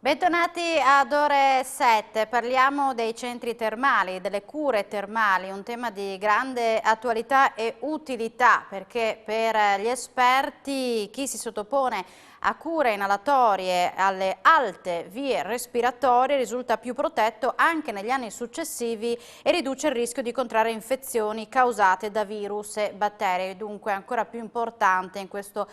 Bentornati ad Ore 7, parliamo dei centri termali, delle cure termali, un tema di grande attualità e utilità perché per gli esperti chi si sottopone a cure inalatorie alle alte vie respiratorie risulta più protetto anche negli anni successivi e riduce il rischio di contrarre infezioni causate da virus e batteri, dunque ancora più importante in questo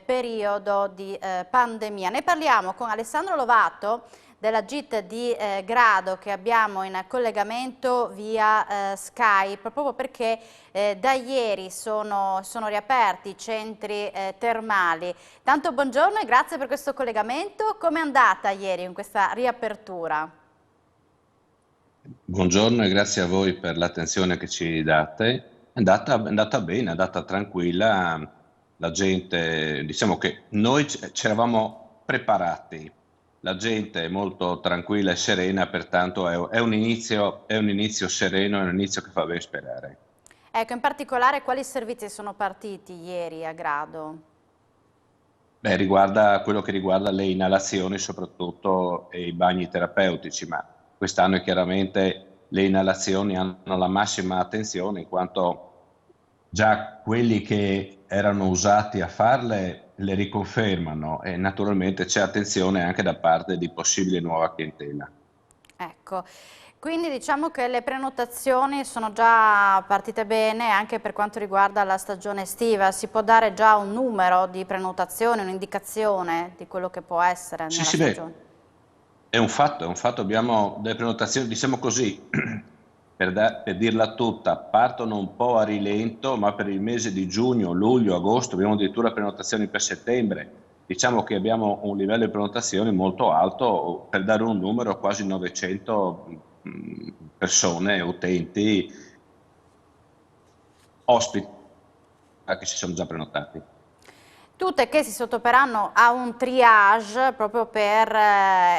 periodo di pandemia. Ne parliamo con Alessandro Lovato della GIT di Grado che abbiamo in collegamento via Skype, proprio perché da ieri sono riaperti i centri termali. Tanto buongiorno e grazie per questo collegamento. Come è andata ieri in questa riapertura? Buongiorno e grazie a voi per l'attenzione che ci date. È andata bene, è andata tranquilla. La gente, diciamo che noi ci eravamo preparati. La gente è molto tranquilla e serena, pertanto è un inizio sereno, è un inizio che fa ben sperare. Ecco, in particolare quali servizi sono partiti ieri a Grado? Beh, riguarda quello che riguarda le inalazioni soprattutto e i bagni terapeutici, ma quest'anno chiaramente le inalazioni hanno la massima attenzione in quanto già quelli che erano usati a farle le riconfermano e naturalmente c'è attenzione anche da parte di possibile nuova clientela. Ecco, quindi diciamo che le prenotazioni sono già partite bene anche per quanto riguarda la stagione estiva. Si può dare già un numero di prenotazioni, un'indicazione di quello che può essere Sì, nella sì, beh, stagione? è un fatto, abbiamo delle prenotazioni, diciamo così, per dirla tutta, partono un po' a rilento, ma per il mese di giugno, luglio, agosto abbiamo addirittura prenotazioni per settembre. Diciamo che abbiamo un livello di prenotazioni molto alto, per dare un numero, quasi 900 persone, utenti, ospiti che si sono già prenotati. Tutte che si sottoporranno a un triage proprio per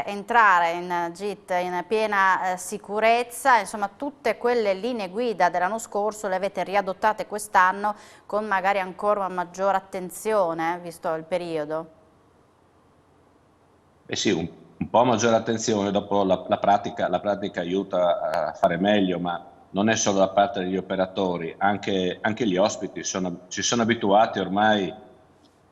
entrare in GIT in piena sicurezza, insomma tutte quelle linee guida dell'anno scorso le avete riadottate quest'anno con magari ancora una maggiore attenzione, visto il periodo. Eh sì, un po' maggiore attenzione, dopo la pratica aiuta a fare meglio, ma non è solo da parte degli operatori, anche gli ospiti si sono abituati ormai,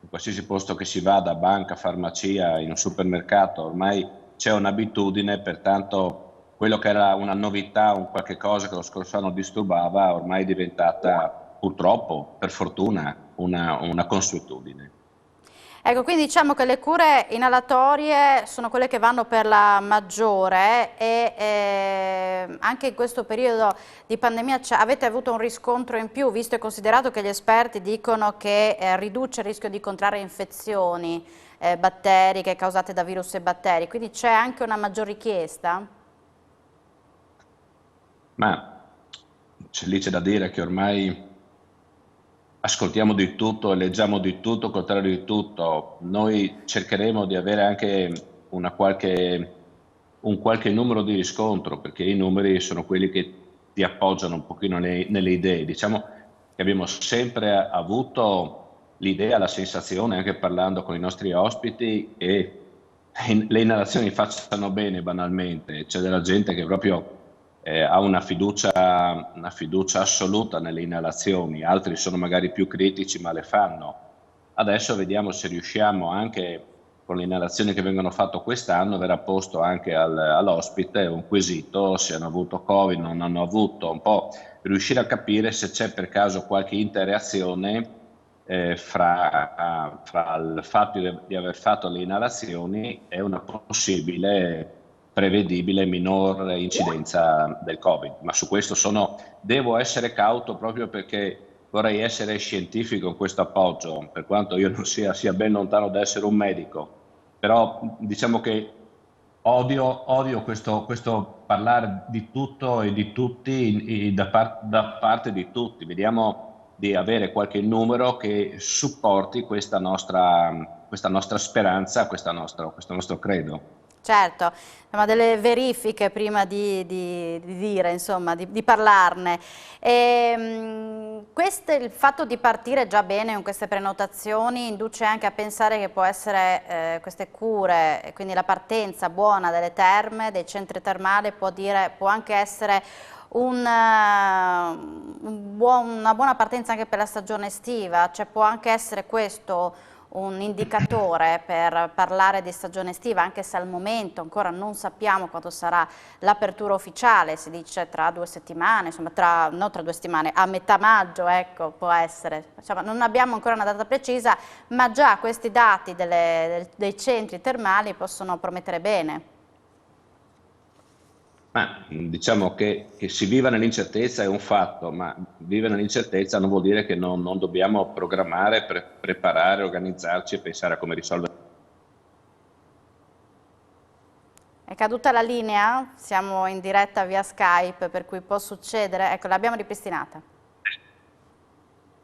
in qualsiasi posto che si vada, banca, farmacia, in un supermercato, ormai c'è un'abitudine, pertanto quello che era una novità, un qualche cosa che lo scorso anno disturbava, ormai è diventata purtroppo, per fortuna, una consuetudine. Ecco, quindi diciamo che le cure inalatorie sono quelle che vanno per la maggiore e anche in questo periodo di pandemia avete avuto un riscontro in più, visto e considerato che gli esperti dicono che riduce il rischio di contrarre infezioni batteriche causate da virus e batteri, quindi c'è anche una maggior richiesta? Ma c'è da dire che ormai ascoltiamo di tutto, leggiamo di tutto, il contrario di tutto. Noi cercheremo di avere anche un qualche numero di riscontro, perché i numeri sono quelli che ti appoggiano un pochino nelle idee. Diciamo che abbiamo sempre avuto l'idea, la sensazione, anche parlando con i nostri ospiti, che le inalazioni facciano bene banalmente. C'è della gente che proprio ha una fiducia assoluta nelle inalazioni, altri sono magari più critici ma le fanno. Adesso vediamo se riusciamo anche con le inalazioni che vengono fatte quest'anno, verrà posto anche all'ospite un quesito, se hanno avuto Covid, non hanno avuto, un po' riuscire a capire se c'è per caso qualche interazione fra il fatto di aver fatto le inalazioni e una possibile prevedibile minor incidenza del Covid. Ma su questo devo essere cauto proprio perché vorrei essere scientifico in questo appoggio, per quanto io non sia ben lontano da essere un medico, però diciamo che odio questo parlare di tutto e di tutti da parte di tutti. Vediamo di avere qualche numero che supporti questa nostra speranza, questo nostro credo. Certo, ma delle verifiche prima di dire, insomma, di parlarne. Il fatto di partire già bene con queste prenotazioni induce anche a pensare che può essere queste cure, e quindi la partenza buona delle terme, dei centri termali, può anche essere una buona partenza anche per la stagione estiva, cioè può anche essere questo un indicatore per parlare di stagione estiva, anche se al momento ancora non sappiamo quando sarà l'apertura ufficiale, si dice tra 2 settimane, insomma non tra 2 settimane, a metà maggio, ecco, può essere. Insomma, non abbiamo ancora una data precisa, ma già questi dati dei centri termali possono promettere bene. Ma diciamo che si viva nell'incertezza è un fatto, ma vivere nell'incertezza non vuol dire che non dobbiamo programmare, preparare, organizzarci e pensare a come risolvere. È caduta la linea? Siamo in diretta via Skype, per cui può succedere. Ecco, l'abbiamo ripristinata.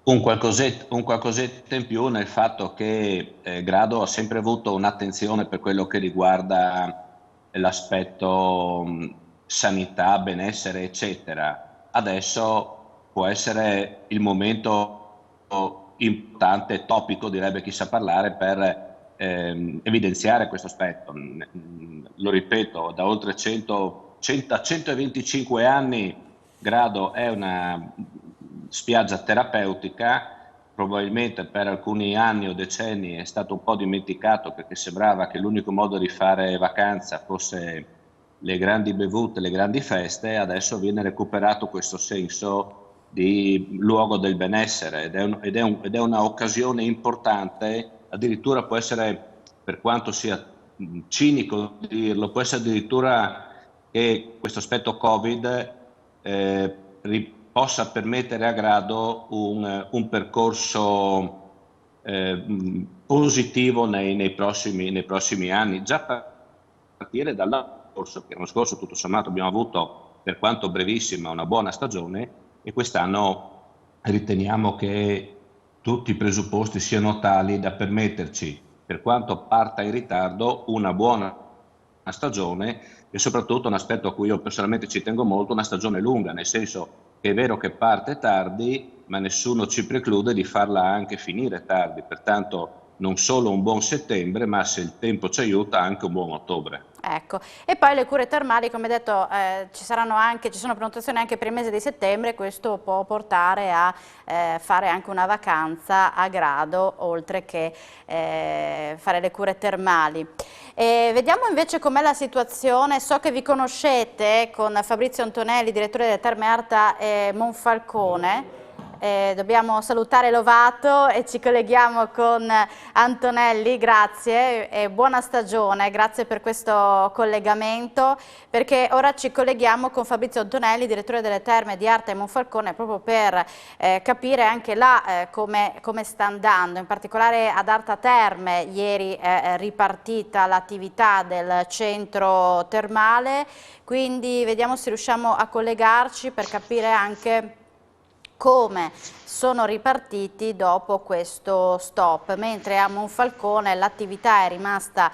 Un qualcosetto in più nel fatto che Grado ha sempre avuto un'attenzione per quello che riguarda l'aspetto sanità, benessere, eccetera. Adesso può essere il momento importante, topico, direbbe chi sa parlare, per evidenziare questo aspetto. Lo ripeto, da oltre 125 anni Grado è una spiaggia terapeutica, probabilmente per alcuni anni o decenni è stato un po' dimenticato perché sembrava che l'unico modo di fare vacanza fosse le grandi bevute, le grandi feste. Adesso viene recuperato questo senso di luogo del benessere ed è una occasione importante, addirittura può essere, per quanto sia cinico dirlo, può essere addirittura che questo aspetto Covid possa permettere a Grado un percorso positivo nei prossimi anni, già a partire dall'anno scorso, che l'anno scorso tutto sommato abbiamo avuto, per quanto brevissima, una buona stagione, e quest'anno riteniamo che tutti i presupposti siano tali da permetterci, per quanto parta in ritardo, una buona stagione e soprattutto un aspetto a cui io personalmente ci tengo molto, una stagione lunga, nel senso che è vero che parte tardi, ma nessuno ci preclude di farla anche finire tardi, pertanto non solo un buon settembre, ma se il tempo ci aiuta anche un buon ottobre. Ecco, e poi le cure termali, come detto, ci sono prenotazioni anche per il mese di settembre, questo può portare a fare anche una vacanza a Grado, oltre che fare le cure termali. Vediamo invece com'è la situazione, so che vi conoscete con Fabrizio Antonelli, direttore delle Terme Arta Monfalcone. Dobbiamo salutare Lovato e ci colleghiamo con Antonelli, grazie e buona stagione, grazie per questo collegamento, perché ora ci colleghiamo con Fabrizio Antonelli, direttore delle Terme di Arta Monfalcone, proprio per capire anche là come sta andando, in particolare ad Arta Terme ieri è ripartita l'attività del centro termale, quindi vediamo se riusciamo a collegarci per capire anche come sono ripartiti dopo questo stop, mentre a Monfalcone l'attività è rimasta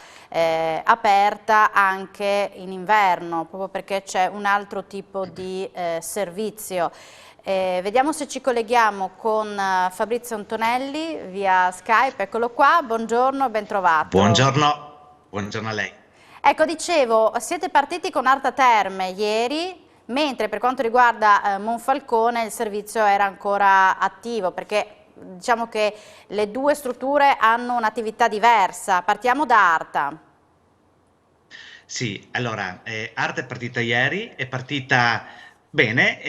aperta anche in inverno, proprio perché c'è un altro tipo di servizio. Vediamo se ci colleghiamo con Fabrizio Antonelli via Skype, eccolo qua, buongiorno, ben trovato. Buongiorno a lei. Ecco, dicevo, siete partiti con Arta Terme ieri, mentre per quanto riguarda Monfalcone il servizio era ancora attivo, perché diciamo che le due strutture hanno un'attività diversa. Partiamo da Arta. Sì, allora, Arta è partita ieri, è partita bene,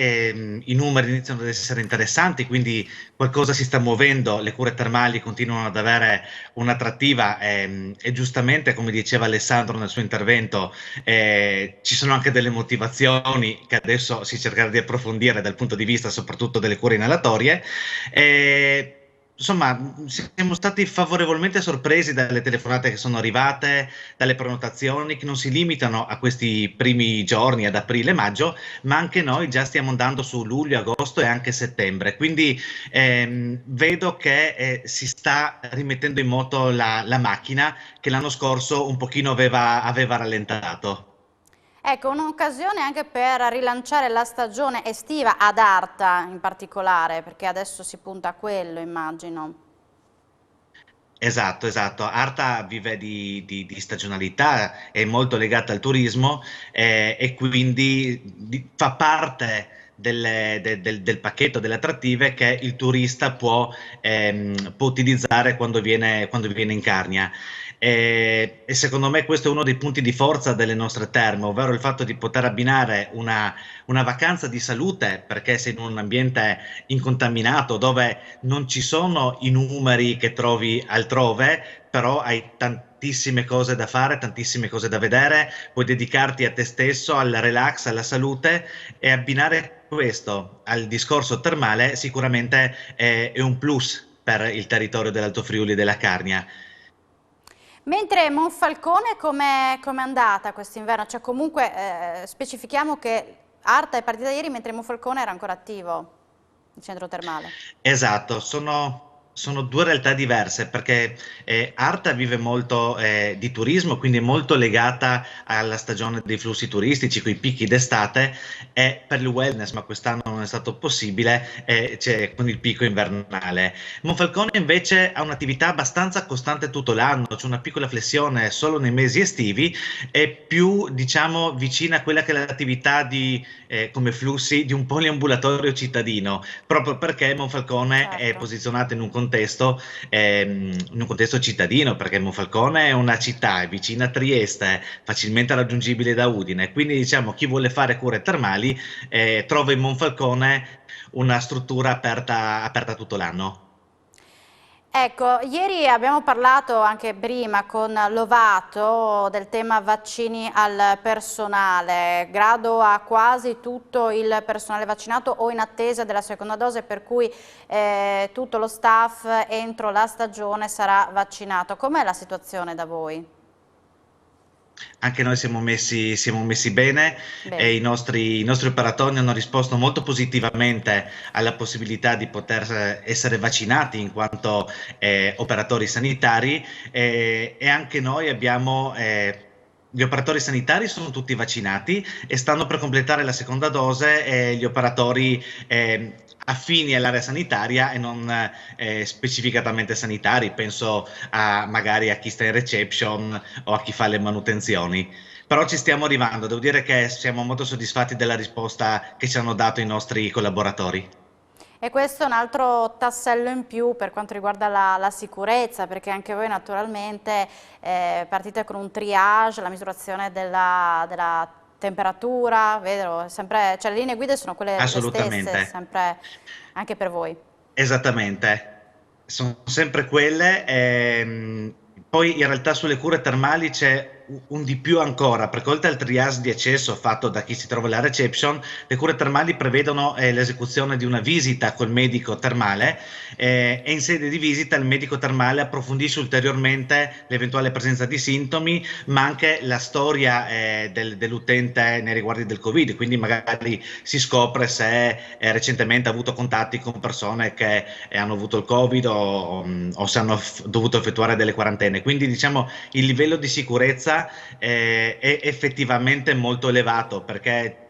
i numeri iniziano ad essere interessanti, quindi qualcosa si sta muovendo, le cure termali continuano ad avere un'attrattiva e giustamente, come diceva Alessandro nel suo intervento, ci sono anche delle motivazioni che adesso si cercherà di approfondire dal punto di vista soprattutto delle cure inalatorie. insomma, siamo stati favorevolmente sorpresi dalle telefonate che sono arrivate, dalle prenotazioni che non si limitano a questi primi giorni, ad aprile e maggio, ma anche noi già stiamo andando su luglio, agosto e anche settembre. Quindi vedo che si sta rimettendo in moto la macchina che l'anno scorso un pochino aveva rallentato. Ecco, un'occasione anche per rilanciare la stagione estiva ad Arta in particolare, perché adesso si punta a quello, immagino. Esatto, esatto. Arta vive di stagionalità, è molto legata al turismo e quindi fa parte del pacchetto delle attrattive che il turista può utilizzare quando viene in Carnia. E secondo me questo è uno dei punti di forza delle nostre terme, ovvero il fatto di poter abbinare una vacanza di salute, perché sei in un ambiente incontaminato dove non ci sono i numeri che trovi altrove, però hai tantissime cose da fare, tantissime cose da vedere, puoi dedicarti a te stesso, al relax, alla salute e abbinare questo al discorso termale sicuramente è un plus per il territorio dell'Alto Friuli e della Carnia. Mentre Monfalcone com'è andata quest'inverno? Cioè comunque specifichiamo che Arta è partita ieri mentre Monfalcone era ancora attivo, il centro termale. Esatto, sono due realtà diverse perché Arta vive molto di turismo, quindi è molto legata alla stagione dei flussi turistici, con i picchi d'estate e per il wellness, ma quest'anno non è stato possibile, c'è con il picco invernale. Monfalcone invece ha un'attività abbastanza costante tutto l'anno, c'è una piccola flessione solo nei mesi estivi e più diciamo vicina a quella che è l'attività come flussi di un poliambulatorio cittadino proprio perché Monfalcone è Certo. posizionato in un contesto cittadino, perché Monfalcone è una città, è vicina a Trieste, facilmente raggiungibile da Udine, quindi diciamo chi vuole fare cure termali trova in Monfalcone una struttura aperta tutto l'anno. Ecco, ieri abbiamo parlato anche prima con Lovato del tema vaccini al personale, grado a quasi tutto il personale vaccinato o in attesa della seconda dose, per cui tutto lo staff entro la stagione sarà vaccinato. Com'è la situazione da voi? Anche noi siamo messi bene e Bene. i nostri operatori hanno risposto molto positivamente alla possibilità di poter essere vaccinati in quanto operatori sanitari e anche noi abbiamo gli operatori sanitari sono tutti vaccinati e stanno per completare la seconda dose e gli operatori affini all'area sanitaria e non specificatamente sanitari, penso magari a chi sta in reception o a chi fa le manutenzioni. Però ci stiamo arrivando, devo dire che siamo molto soddisfatti della risposta che ci hanno dato i nostri collaboratori. E questo è un altro tassello in più per quanto riguarda la sicurezza, perché anche voi naturalmente partite con un triage, la misurazione della temperatura, vero? Sempre, cioè le linee guida sono quelle le stesse, Assolutamente. sempre anche per voi. Esattamente, sono sempre quelle. Poi in realtà sulle cure termali c'è un di più ancora, perché oltre al triage di accesso fatto da chi si trova alla reception, le cure termali prevedono l'esecuzione di una visita col medico termale e in sede di visita il medico termale approfondisce ulteriormente l'eventuale presenza di sintomi, ma anche la storia dell'utente nei riguardi del Covid, quindi magari si scopre se recentemente ha avuto contatti con persone che hanno avuto il Covid o se hanno dovuto effettuare delle quarantene. Quindi diciamo il livello di sicurezza è effettivamente molto elevato perché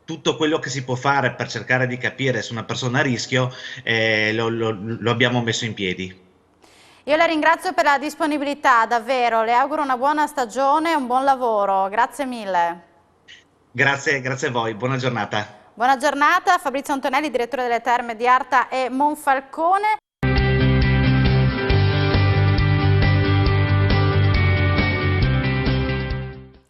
tutto quello che si può fare per cercare di capire se una persona è a rischio lo abbiamo messo in piedi. Io la ringrazio per la disponibilità, davvero, le auguro una buona stagione e un buon lavoro, grazie mille. Grazie a voi, buona giornata. Buona giornata, Fabrizio Antonelli, direttore delle Terme di Arta e Monfalcone.